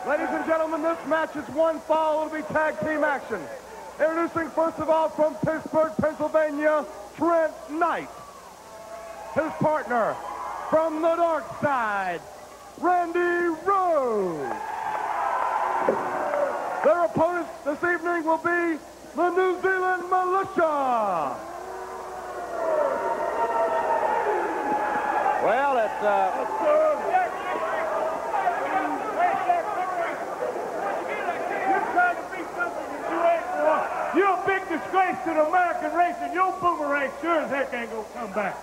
Ladies and gentlemen, this match is one fall. It'll be tag team action. Introducing first of all from Pittsburgh, Pennsylvania, Trent Knight. His partner from the dark side, Randy Rose. Their opponents this evening will be the New Zealand Militia. Well, it's You're a big disgrace to the American race, and your boomerang sure as heck ain't gonna come back.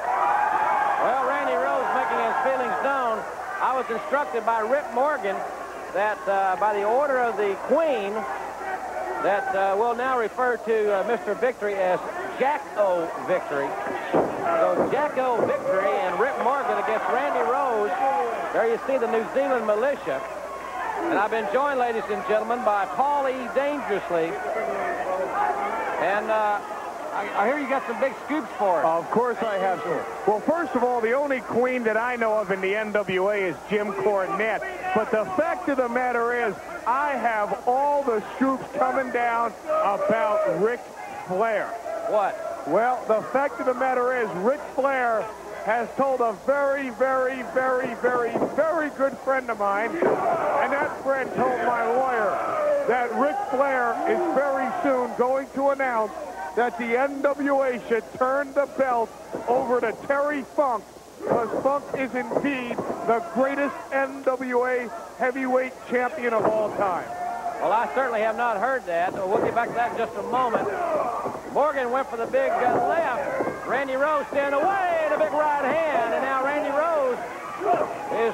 Well, Randy Rose making his feelings known. I was instructed by Rip Morgan that by the order of the Queen, that we'll now refer to Mr. Victory as Jack-O Victory. So Jack-O Victory and Rip Morgan against Randy Rose. There you see the New Zealand Militia. And I've been joined, ladies and gentlemen, by Paul E. Dangerously. And I hear you got some big scoops for us. Of course I have, sir. Well, first of all, the only Queen that I know of in the NWA is Jim Cornette. But the fact of the matter is, I have all the scoops coming down about Ric Flair. What? Well, the fact of the matter is, Ric Flair has told a very, very, very, very, very good friend of mine, and that friend told my lawyer that Ric Flair is very soon going to announce that the NWA should turn the belt over to Terry Funk, because Funk is indeed the greatest NWA heavyweight champion of all time. Well, I certainly have not heard that. We'll get back to that in just a moment. Morgan went for the big left. Randy Rose staying away, and a big right hand. And now Randy Rose is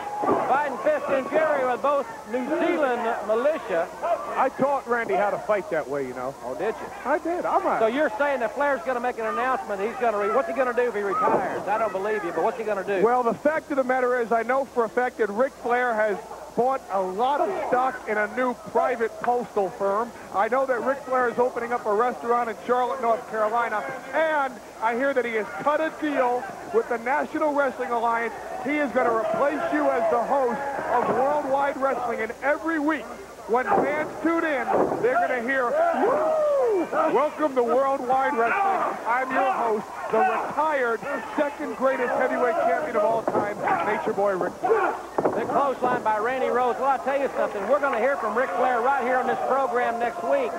fighting fist and fury with both New Zealand Militia. I taught Randy how to fight that way, you know. Oh, did you? I did. I'm right. So you're saying that Flair's going to make an announcement. He's going to what's he going to do if he retires? I don't believe you, but what's he going to do? Well, the fact of the matter is, I know for a fact that Ric Flair has bought a lot of stock in a new private postal firm. I know that Ric Flair is opening up a restaurant in Charlotte, North Carolina, and I hear that he has cut a deal with the National Wrestling Alliance. He is going to replace you as the host of Worldwide Wrestling, and every week when fans tune in, they're going to hear, "Woo! Welcome to Worldwide Wrestling. I'm your host, the retired second greatest heavyweight champion of all time, Nature Boy Ric Flair." Big clothesline by Randy Rose. Well, I'll tell you something. We're going to hear from Ric Flair right here on this program next week.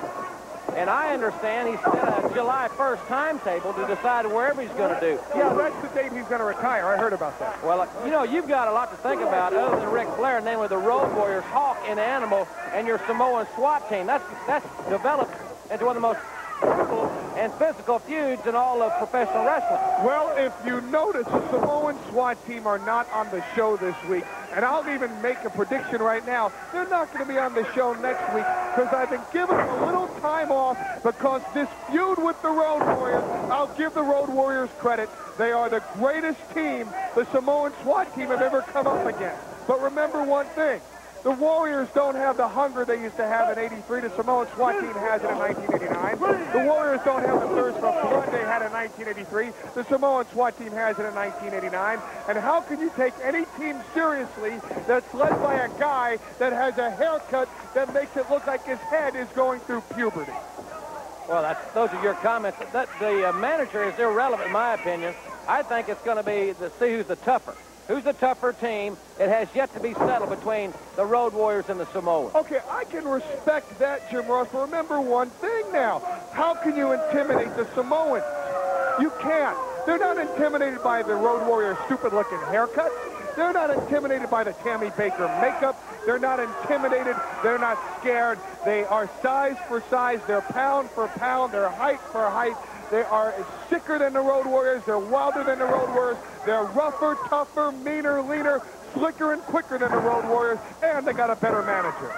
And I understand he set a July 1st timetable to decide wherever he's going to do. Yeah, that's the date he's going to retire. I heard about that. Well, you know, you've got a lot to think about other than Ric Flair, namely the Road Warriors, Hawk and Animal, and your Samoan SWAT team. That's developed into one of the most brutal and physical feuds in all of professional wrestling. Well, if you notice, the Samoan SWAT team are not on the show this week. And I'll even make a prediction right now. They're not going to be on the show next week because I've been giving them a little time off because this feud with the Road Warriors, I'll give the Road Warriors credit. They are the greatest team the Samoan SWAT team have ever come up against. But remember one thing. The Warriors don't have the hunger they used to have in '83. The Samoan SWAT team has it in 1989. The Warriors don't have the thirst for blood they had in 1983. The Samoan SWAT team has it in 1989. And how can you take any team seriously that's led by a guy that has a haircut that makes it look like his head is going through puberty? Well, those are your comments. The manager is irrelevant, in my opinion. I think it's going to be to see who's the tougher. Who's the tougher team? It has yet to be settled between the Road Warriors and the Samoans. Okay, I can respect that, Jim Ross, but remember one thing now. How can you intimidate the Samoans? You can't. They're not intimidated by the Road Warriors' stupid-looking haircut. They're not intimidated by the Tammy Baker makeup. They're not intimidated. They're not scared. They are size for size. They're pound for pound. They're height for height. They are sicker than the Road Warriors. They're wilder than the Road Warriors. They're rougher, tougher, meaner, leaner, slicker, and quicker than the Road Warriors. And they got a better manager.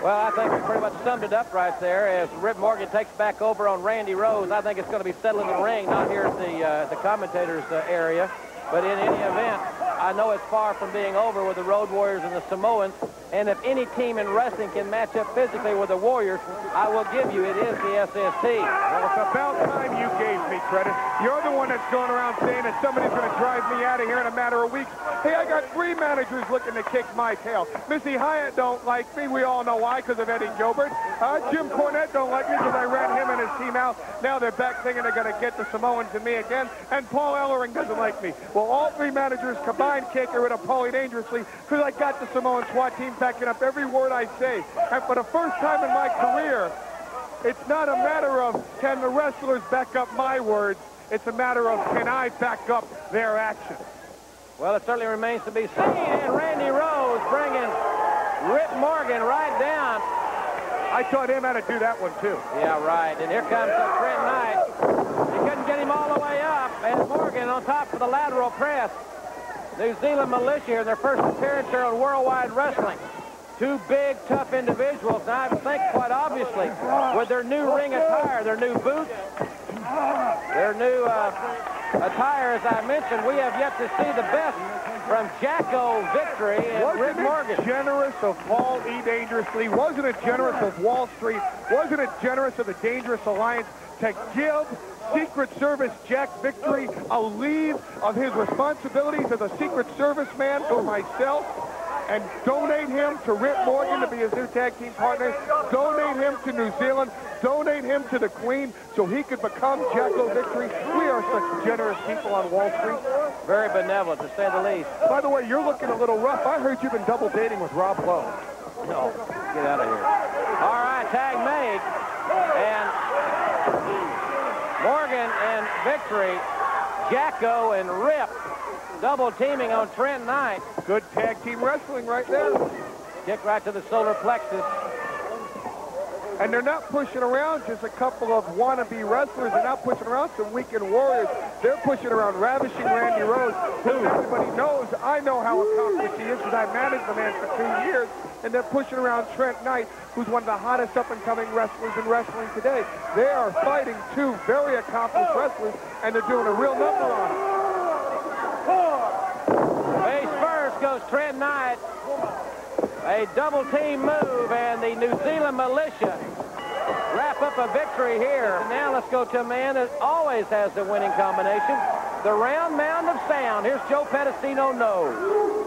Well, I think we pretty much summed it up right there as Rip Morgan takes back over on Randy Rose. I think it's going to be settled in the ring, not here at the commentators' area. But in any event, I know it's far from being over with the Road Warriors and the Samoans. And if any team in wrestling can match up physically with the Warriors, I will give you, it is the SST. Well, it's about time you gave me credit. You're the one that's going around saying that somebody's going to drive me out of here in a matter of weeks. Hey, I got 3 managers looking to kick my tail. Missy Hyatt don't like me. We all know why, because of Eddie Gilbert. Jim Cornette don't like me because I ran him and his team out. Now they're back thinking they're going to get the Samoans and me again. And Paul Ellering doesn't like me. Well, all 3 managers combined can't get rid of Paulie dangerously because I got the Samoan SWAT team backing up every word I say. And for the first time in my career, it's not a matter of can the wrestlers back up my words. It's a matter of can I back up their actions. Well, it certainly remains to be seen. And Randy Rose bringing Rip Morgan right down. I taught him how to do that one, too. Yeah, right. And here comes Trent Knight. He couldn't get him all the way up. And Morgan on top for the lateral press. New Zealand Militia here, their first appearance here on Worldwide Wrestling. 2 big, tough individuals. Now, I think quite obviously, with their new ring attire, their new boots, their new attire, as I mentioned, we have yet to see the best from Jacko Victory and Rip Morgan. Wasn't it generous of Paul E. Dangerously? Wasn't it generous of Wall Street? Wasn't it generous of the Dangerous Alliance to give Secret Service Jack Victory a leave of his responsibilities as a Secret Service man for myself and donate him to Rip Morgan to be his new tag team partner, donate him to New Zealand, donate him to the Queen so he could become Jacko Victory? We are such generous people on Wall Street. Very benevolent, to say the least. By the way, you're looking a little rough. I heard you've been double dating with Rob Lowe. No, get out of here. All right, tag made. And Morgan and Victory, Jacko and Rip, double teaming on Trent Knight. Good tag team wrestling right there. Kick right to the solar plexus. And they're not pushing around just a couple of wannabe wrestlers. They're not pushing around some weekend warriors. They're pushing around ravishing Randy Rose, who everybody knows. I know how accomplished he is because I managed the man for 2 years. And they're pushing around Trent Knight, who's one of the hottest up-and-coming wrestlers in wrestling today. They are fighting 2 very accomplished wrestlers, and they're doing a real number on them. Face first goes Trent Knight. A double team move, and the New Zealand Militia wrap up a victory here. Now let's go to a man that always has the winning combination, the round mound of sound. Here's Joe Pedicino Nose.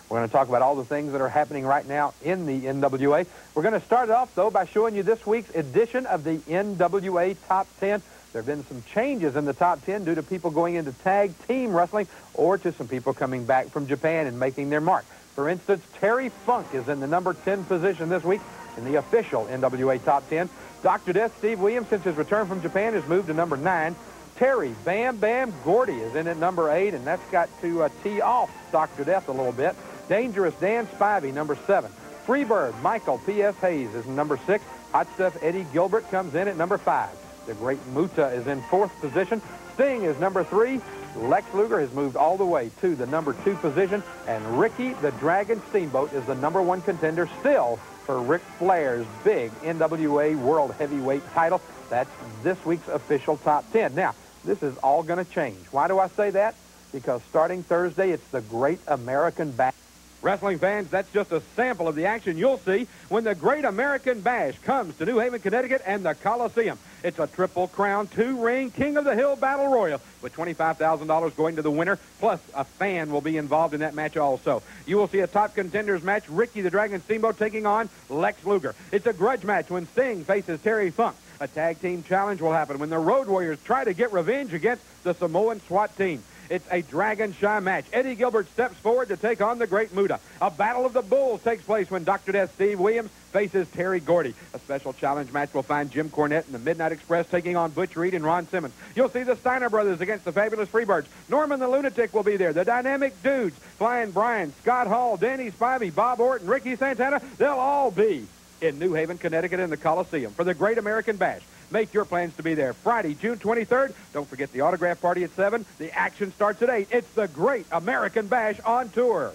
We're going to talk about all the things that are happening right now in the NWA. We're going to start it off, though, by showing you this week's edition of the NWA Top 10. There have been some changes in the Top 10 due to people going into tag team wrestling or to some people coming back from Japan and making their mark. For instance, Terry Funk is in the number 10 position this week in the official NWA Top 10. Dr. Death Steve Williams, since his return from Japan, has moved to number 9. Terry Bam Bam Gordy is in at number 8, and that's got to tee off Dr. Death a little bit. Dangerous Dan Spivey, number 7. Freebird Michael P.S. Hayes is number 6. Hot Stuff Eddie Gilbert comes in at number 5. The Great Muta is in 4th position. Sting is number 3. Lex Luger has moved all the way to the number 2 position. And Ricky the Dragon Steamboat is the number 1 contender still for Ric Flair's big NWA World Heavyweight title. That's this week's official Top 10. Now, this is all going to change. Why do I say that? Because starting Thursday, it's the Great American Bash. Wrestling fans, that's just a sample of the action you'll see when the Great American Bash comes to New Haven, Connecticut and the Coliseum. It's a Triple Crown 2-ring King of the Hill Battle Royal with $25,000 going to the winner, plus a fan will be involved in that match also. You will see a top contenders match, Ricky the Dragon Steamboat taking on Lex Luger. It's a grudge match when Sting faces Terry Funk. A tag team challenge will happen when the Road Warriors try to get revenge against the Samoan SWAT team. It's a Dragon Shy match. Eddie Gilbert steps forward to take on the Great Muta. A Battle of the Bulls takes place when Dr. Death Steve Williams faces Terry Gordy. A special challenge match will find Jim Cornette and the Midnight Express taking on Butch Reed and Ron Simmons. You'll see the Steiner brothers against the Fabulous Freebirds. Norman the Lunatic will be there. The Dynamic Dudes, Flying Brian, Scott Hall, Danny Spivey, Bob Orton, Ricky Santana, they'll all be in New Haven, Connecticut in the Coliseum for the Great American Bash. Make your plans to be there Friday, June 23rd. Don't forget the autograph party at 7. The action starts at 8. It's the Great American Bash on tour.